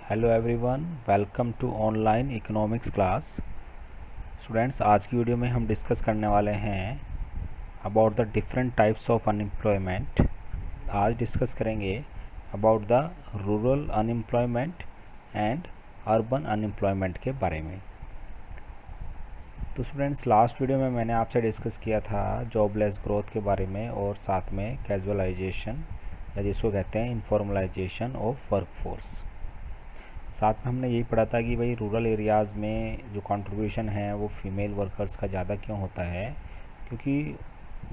Hello everyone, welcome to online economics class. Students, आज की video में हम डिस्कस करने वाले हैं about the different types of unemployment. आज डिस्कस करेंगे about the rural unemployment and urban unemployment के बारे में। तो स्टूडेंट्स, लास्ट वीडियो में मैंने आपसे डिस्कस किया था जॉबलेस ग्रोथ के बारे में और साथ में कैजुअलाइजेशन या जिसको कहते हैं इनफॉर्मलाइजेशन ऑफ वर्कफोर्स। साथ में हमने यही पढ़ा था कि भाई रूरल एरियाज़ में जो कंट्रीब्यूशन है वो फीमेल वर्कर्स का ज़्यादा क्यों होता है, क्योंकि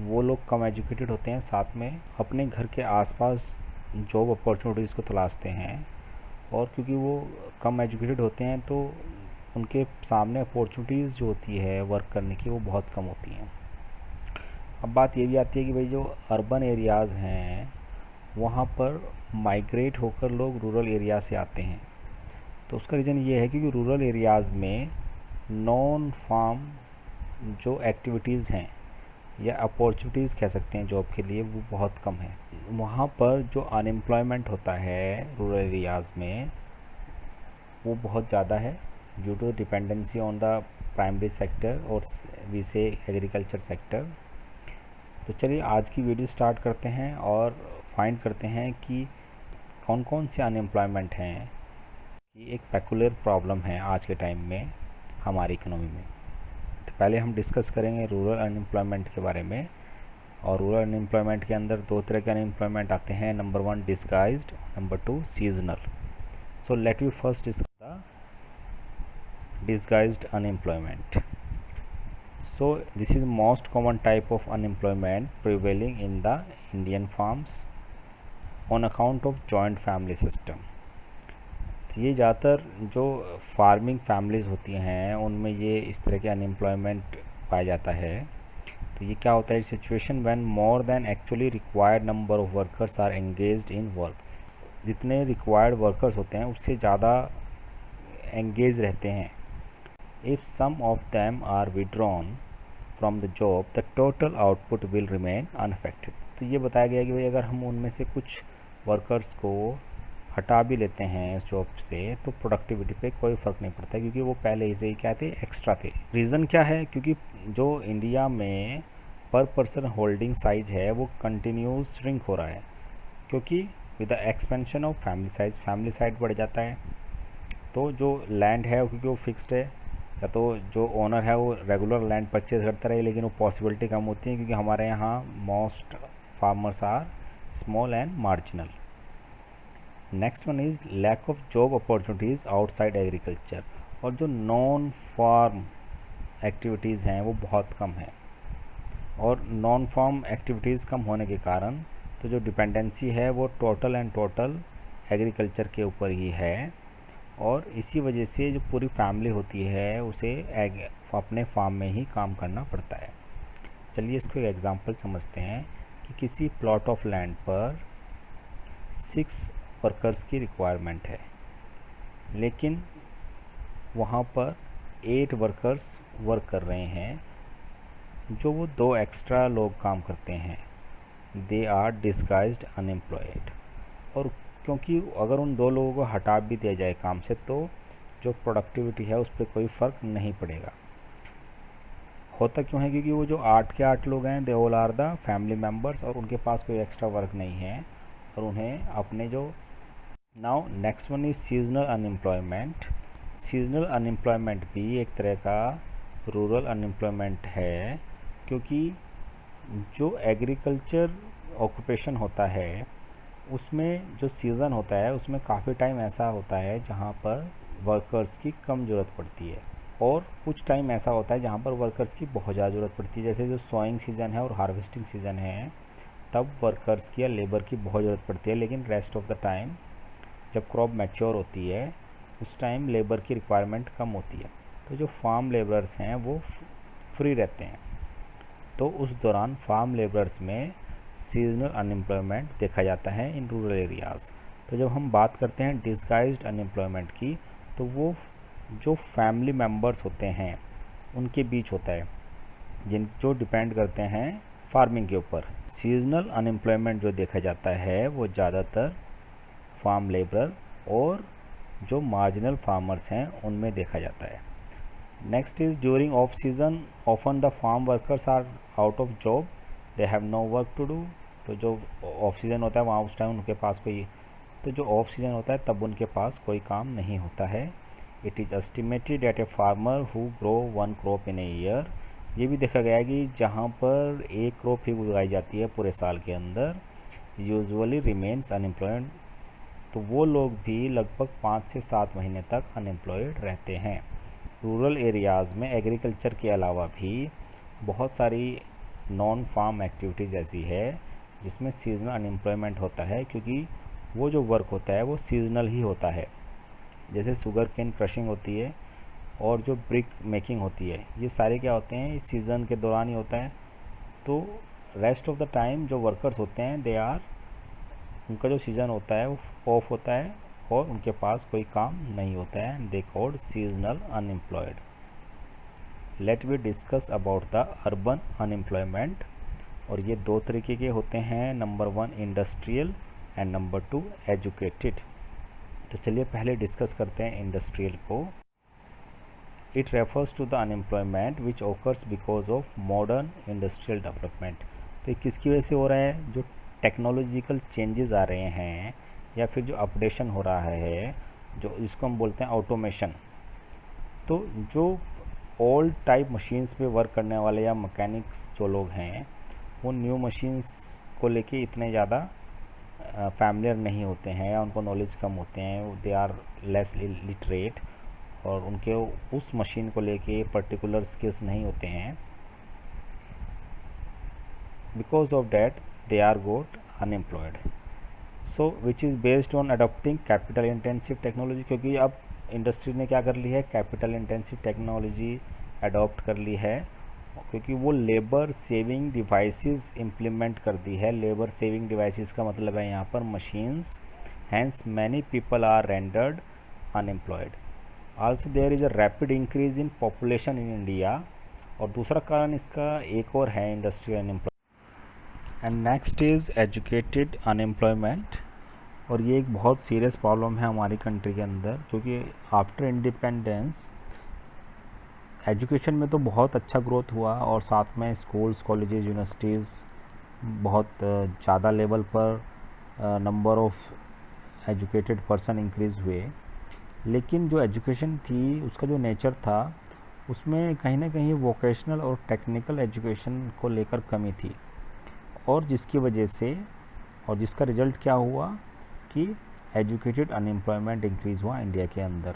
वो लोग कम एजुकेटेड होते हैं, साथ में अपने घर के आसपास जॉब अपॉर्चुनिटीज़ को तलाशते हैं, और क्योंकि वो कम एजुकेटेड होते हैं तो उनके सामने अपॉर्चुनिटीज़ जो होती है वर्क करने की वो बहुत कम होती हैं। अब बात ये भी आती है कि भाई जो अर्बन एरियाज़ हैं वहाँ पर माइग्रेट होकर लोग रूरल एरिया से आते हैं। तो उसका रीज़न ये है क्योंकि रूरल एरियाज़ में नॉन फार्म जो एक्टिविटीज़ हैं या अपॉर्चुनिटीज़ कह सकते हैं जॉब के लिए, वो बहुत कम है। वहाँ पर जो अनएम्प्लॉयमेंट होता है रूरल एरियाज़ में वो बहुत ज़्यादा है due to dependency on the primary sector और वी से एग्रीकल्चर सेक्टर। तो चलिए आज की वीडियो स्टार्ट करते हैं और फाइंड करते हैं कि कौन कौन से अनएम्प्लॉयमेंट हैं। ये एक पेकुलर प्रॉब्लम है आज के टाइम में हमारी इकोनॉमी में। तो पहले हम डिस्कस करेंगे रूरल अनएम्प्लॉयमेंट के बारे में। और रूरल अनएम्प्लॉयमेंट के अंदर दो तरह के अनएम्प्लॉयमेंट आते हैं, number 1 disguised, number 2 seasonal. So let we first discuss the disguised unemployment. So this is most common type of unemployment prevailing in the Indian farms on account of joint family system. ये ज़्यादातर जो farming families होती हैं उनमें ये इस तरह के अनएम्प्लॉयमेंट पाया जाता है। तो ये क्या होता है, situation when more than actually required number of workers are engaged in work. जितने रिक्वायर्ड वर्कर्स होते हैं उससे ज़्यादा एंगेज रहते हैं। If some of them are withdrawn from the job the total output will remain unaffected. तो ये बताया गया कि भाई अगर हम उनमें से कुछ वर्कर्स को हटा भी लेते हैं इस जॉब से तो प्रोडक्टिविटी पे कोई फ़र्क नहीं पड़ता, क्योंकि वो पहले ही से ही क्या थे, एक्स्ट्रा थे। रीज़न क्या है, क्योंकि जो इंडिया में पर पर्सन होल्डिंग साइज है वो कंटिन्यूस श्रिंक हो रहा है, क्योंकि with the expansion of family size बढ़ जाता है। तो जो लैंड है क्योंकि वो फिक्स्ड है, या तो जो ओनर है वो रेगुलर लैंड परचेज करता रहे, लेकिन वो पॉसिबिलिटी कम होती है क्योंकि हमारे यहाँ most farmers are small and marginal. Next one is lack of job opportunities outside agriculture. और जो नॉन फार्म एक्टिविटीज़ हैं वो बहुत कम है, और नॉन फार्म एक्टिविटीज़ कम होने के कारण तो जो डिपेंडेंसी है वो टोटल एग्रीकल्चर के ऊपर ही है, और इसी वजह से जो पूरी फैमिली होती है उसे अपने फार्म में ही काम करना पड़ता है। चलिए इसको एक एग्जांपल समझते हैं कि किसी प्लॉट ऑफ लैंड पर 6 वर्कर्स की रिक्वायरमेंट है, लेकिन वहाँ पर 8 वर्कर्स वर्क कर रहे हैं, जो वो 2 एक्स्ट्रा लोग काम करते हैं, दे आर डिस्गाइज्ड अनएम्प्लॉयड। और क्योंकि अगर उन 2 लोगों को हटा भी दिया जाए काम से तो जो प्रोडक्टिविटी है उस पर कोई फ़र्क नहीं पड़ेगा। होता क्यों है, क्योंकि वो जो 8 के 8 लोग हैं they all are the family members, और उनके पास कोई एक्स्ट्रा वर्क नहीं है, और उन्हें अपने जो now next one is seasonal unemployment. Seasonal unemployment भी एक तरह का रूरल अनएम्प्लॉयमेंट है, क्योंकि जो एग्रीकल्चर ऑक्यूपेशन होता है उसमें जो सीज़न होता है उसमें काफ़ी टाइम ऐसा होता है जहाँ पर वर्कर्स की कम ज़रूरत पड़ती है, और कुछ टाइम ऐसा होता है जहाँ पर वर्कर्स की बहुत ज़्यादा ज़रूरत पड़ती है। जैसे जो सोइंग सीज़न है और हार्वेस्टिंग सीज़न है तब वर्कर्स की या लेबर की बहुत ज़रूरत पड़ती है, लेकिन रेस्ट ऑफ द टाइम जब क्रॉप मैच्योर होती है उस टाइम लेबर की रिक्वायरमेंट कम होती है। तो जो फार्म लेबरर्स हैं वो फ्री रहते हैं, तो उस दौरान फार्म लेबरर्स में सीजनल अनएम्प्लॉयमेंट देखा जाता है इन रूरल एरियाज़। तो जब हम बात करते हैं डिस्गाइज्ड अनएम्प्लॉयमेंट की, तो वो जो फैमिली मेम्बर्स होते हैं उनके बीच होता है, जो डिपेंड करते हैं फार्मिंग के ऊपर। सीजनल अनएम्प्लॉयमेंट जो देखा जाता है वो ज़्यादातर फार्म लेबर और जो मार्जिनल फार्मर्स हैं उनमें देखा जाता है। Next is during off season often the farm workers are out of job, they have no work to do. तो जो ऑफ सीज़न होता है वहाँ उस टाइम उनके पास कोई, तो जो ऑफ सीज़न होता है तब उनके पास कोई काम नहीं होता है। It is estimated at a farmer who grow 1 crop in a year. ये भी देखा गया है कि जहाँ पर एक क्रॉप ही उगाई जाती है पूरे साल के अंदर, यूजुअली रिमेन्स अनएम्प्लॉयड, तो वो लोग भी लगभग 5 से 7 महीने तक अनएम्प्लॉयड रहते हैं। रूरल एरियाज़ में एग्रीकल्चर के अलावा भी बहुत सारी नॉन फार्म एक्टिविटीज़ ऐसी है जिसमें सीजनल अनएम्प्लॉयमेंट होता है, क्योंकि वो जो वर्क होता है वो सीजनल ही होता है। जैसे शुगर केन क्रशिंग होती है और जो ब्रिक मेकिंग होती है, ये सारे क्या होते हैं इस सीज़न के दौरान ही होता है। तो रेस्ट ऑफ द टाइम जो वर्कर्स होते हैं दे आर, उनका जो सीज़न होता है वो ऑफ होता है और उनके पास कोई काम नहीं होता है, they called seasonal unemployed. Let we discuss about the urban unemployment. और ये 2 तरीके के होते हैं, number 1 industrial and number 2 educated. तो चलिए पहले डिस्कस करते हैं इंडस्ट्रियल को। It refers to the unemployment which occurs because of modern industrial development. तो ये किसकी वजह से हो रहा है, जो टेक्नोलॉजिकल चेंजेस आ रहे हैं या फिर जो अपडेशन हो रहा है, जो इसको हम बोलते हैं ऑटोमेशन। तो जो ओल्ड टाइप मशीन्स पे वर्क करने वाले या मैकेनिक्स जो लोग हैं वो न्यू मशीन्स को लेके इतने ज़्यादा फैमिलियर नहीं होते हैं या उनको नॉलेज कम होते हैं, दे आर लेस लिटरेट, और उनके उस मशीन को लेके पर्टिकुलर स्किल्स नहीं होते हैं। Because of that they are got unemployed. So which is based on adopting capital intensive technology, क्योंकि अब इंडस्ट्री ने क्या कर ली है, कैपिटल इंटेंसिव टेक्नोलॉजी अडॉप्ट कर ली है, क्योंकि वो लेबर सेविंग डिवाइसेस इम्प्लीमेंट कर दी है। लेबर सेविंग डिवाइसेस का मतलब है यहाँ पर machines, hence many people are rendered unemployed. Also there is a rapid increase in population in India. और दूसरा कारण इसका एक और है industrial unemployment. And next is educated unemployment. और ये एक बहुत सीरियस प्रॉब्लम है हमारी कंट्री के अंदर, क्योंकि आफ्टर इंडिपेंडेंस एजुकेशन में तो बहुत अच्छा ग्रोथ हुआ और साथ में स्कूल्स, कॉलेजेस, यूनिवर्सिटीज़ बहुत ज़्यादा लेवल पर number of educated person increase हुए। लेकिन जो एजुकेशन थी उसका जो नेचर था उसमें कहीं ना कहीं वोकेशनल और टेक्निकल एजुकेशन को लेकर कमी थी, और जिसकी वजह से और जिसका रिज़ल्ट क्या हुआ कि एजुकेटेड अनएम्प्लॉयमेंट इंक्रीज़ हुआ इंडिया के अंदर।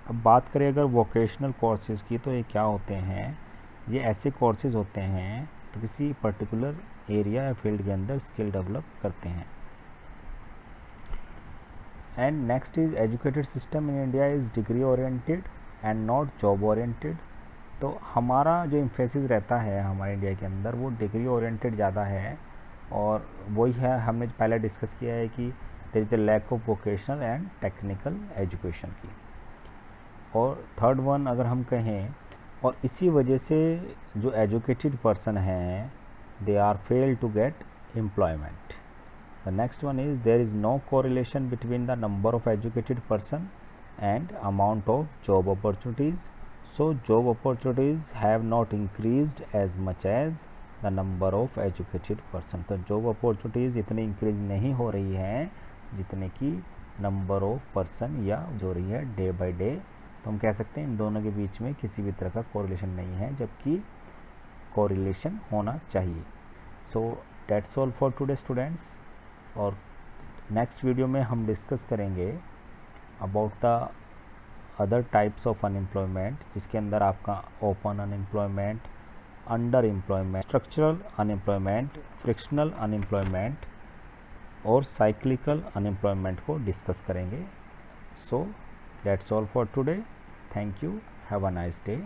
अब बात करें अगर वोकेशनल कोर्सेज़ की, तो ये क्या होते हैं, ये ऐसे कोर्सेज़ होते हैं तो किसी पर्टिकुलर एरिया या फील्ड के अंदर स्किल डेवलप करते हैं। And next is educated system in India is degree oriented and not job oriented. तो हमारा जो एम्फेसिस रहता है हमारे इंडिया के अंदर वो डिग्री ओरिएंटेड ज़्यादा है, और वही है हमने पहले डिस्कस किया है कि there is a lack of vocational and technical education की। और थर्ड वन अगर हम कहें, और इसी वजह से जो एजुकेटेड पर्सन हैं they are fail to get employment. The next one is there is no correlation between the number of educated person and amount of job opportunities. So job opportunities have not increased as much as the number of educated person. तो job opportunities इतनी increase नहीं हो रही हैं जितने की number of person या जो रही है day by day। तो हम कह सकते हैं इन दोनों के बीच में किसी भी तरह का correlation नहीं है, जबकि correlation होना चाहिए। So that's all for today students। और next वीडियो में हम डिस्कस करेंगे about the other types of unemployment, जिसके अंदर आपका open unemployment, under employment, structural unemployment, frictional unemployment और साइक्लिकल अनएम्प्लॉयमेंट को डिस्कस करेंगे। So that's all for today. Thank you, have a nice day.